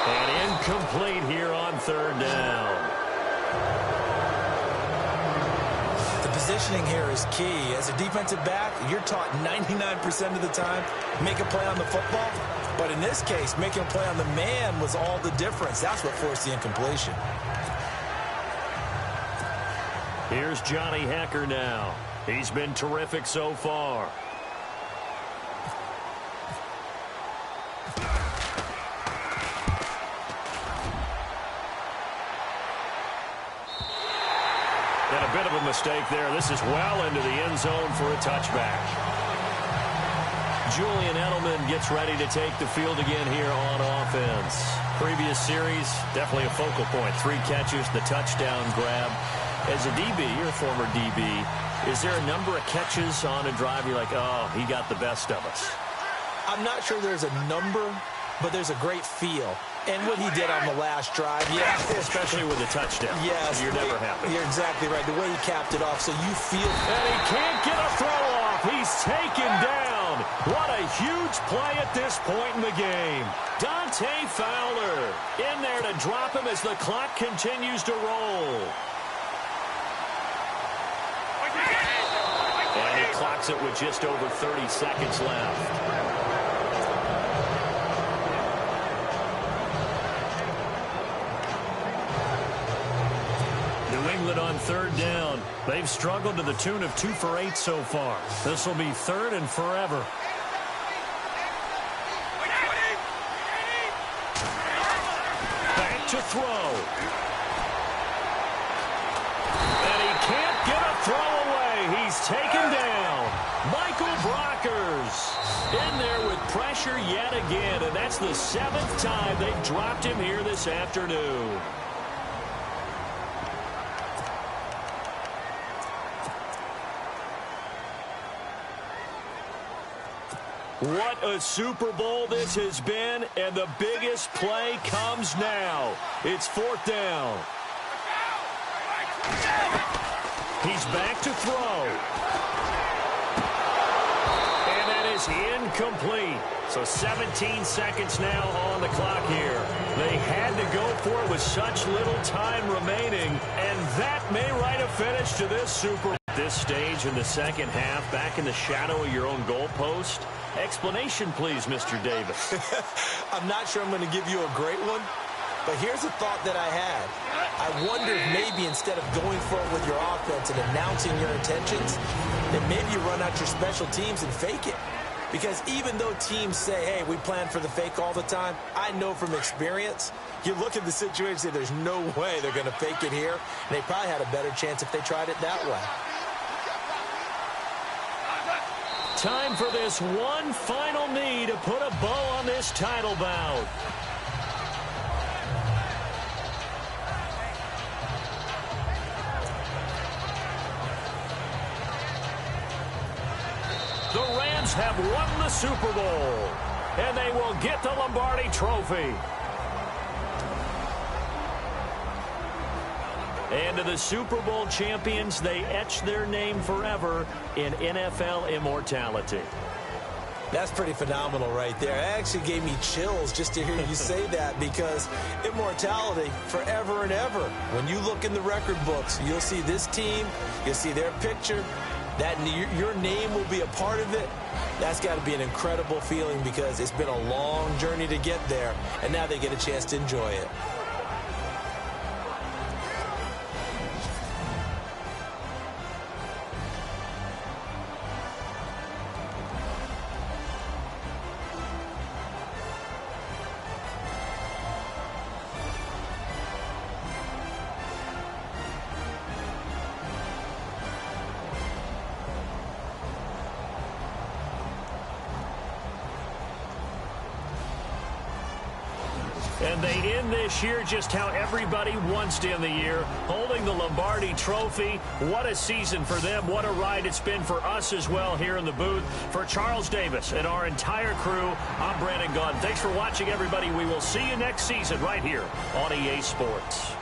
And incomplete here on 3rd down. The positioning here is key. As a defensive back, you're taught 99% of the time, make a play on the football. But in this case, making a play on the man was all the difference. That's what forced the incompletion. Here's Johnny Hecker now. He's been terrific so far. And a bit of a mistake there. This is well into the end zone for a touchback. Julian Edelman gets ready to take the field again here on offense. Previous series, definitely a focal point. 3 catches, the touchdown grab. As a DB, you're a former DB, is there a number of catches on a drive you're like, oh, he got the best of us? I'm not sure there's a number, but there's a great feel. And what he did on the last drive, yeah. Especially with a touchdown. Yes. You're never happy. You're exactly right. The way he capped it off, so you feel. And he can't get a throw off. He's taken down. What a huge play at this point in the game. Dante Fowler in there to drop him as the clock continues to roll. And he clocks it with just over 30 seconds left. On 3rd down. They've struggled to the tune of 2 for 8 so far. This will be 3rd and forever. Back to throw. And he can't get a throw away. He's taken down. Michael Brockers in there with pressure yet again, and that's the 7th time they've dropped him here this afternoon. What a Super Bowl this has been, and the biggest play comes now. It's 4th down. He's back to throw. And that is incomplete. So 17 seconds now on the clock here. They had to go for it with such little time remaining, and that may write a finish to this Super Bowl. At this stage in the second half, back in the shadow of your own goalpost. Explanation, please, Mr. Davis. I'm not sure I'm going to give you a great one, but here's a thought that I had. I wonder if maybe instead of going for it with your offense and announcing your intentions, that maybe you run out your special teams and fake it. Because even though teams say, hey, we plan for the fake all the time, I know from experience, you look at the situation and say there's no way they're going to fake it here. And they probably had a better chance if they tried it that way. Time for this one final knee to put a bow on this title bout. The Rams have won the Super Bowl, and they will get the Lombardi Trophy. And to the Super Bowl champions, they etch their name forever in NFL immortality. That's pretty phenomenal right there. It actually gave me chills just to hear you say that, because immortality forever and ever. When you look in the record books, you'll see this team, you'll see their picture, that your name will be a part of it. That's got to be an incredible feeling, because it's been a long journey to get there, and now they get a chance to enjoy it. And they end this year just how everybody wants to end the year, holding the Lombardi Trophy. What a season for them. What a ride it's been for us as well here in the booth. For Charles Davis and our entire crew, I'm Brandon Gaudin. Thanks for watching, everybody. We will see you next season right here on EA Sports.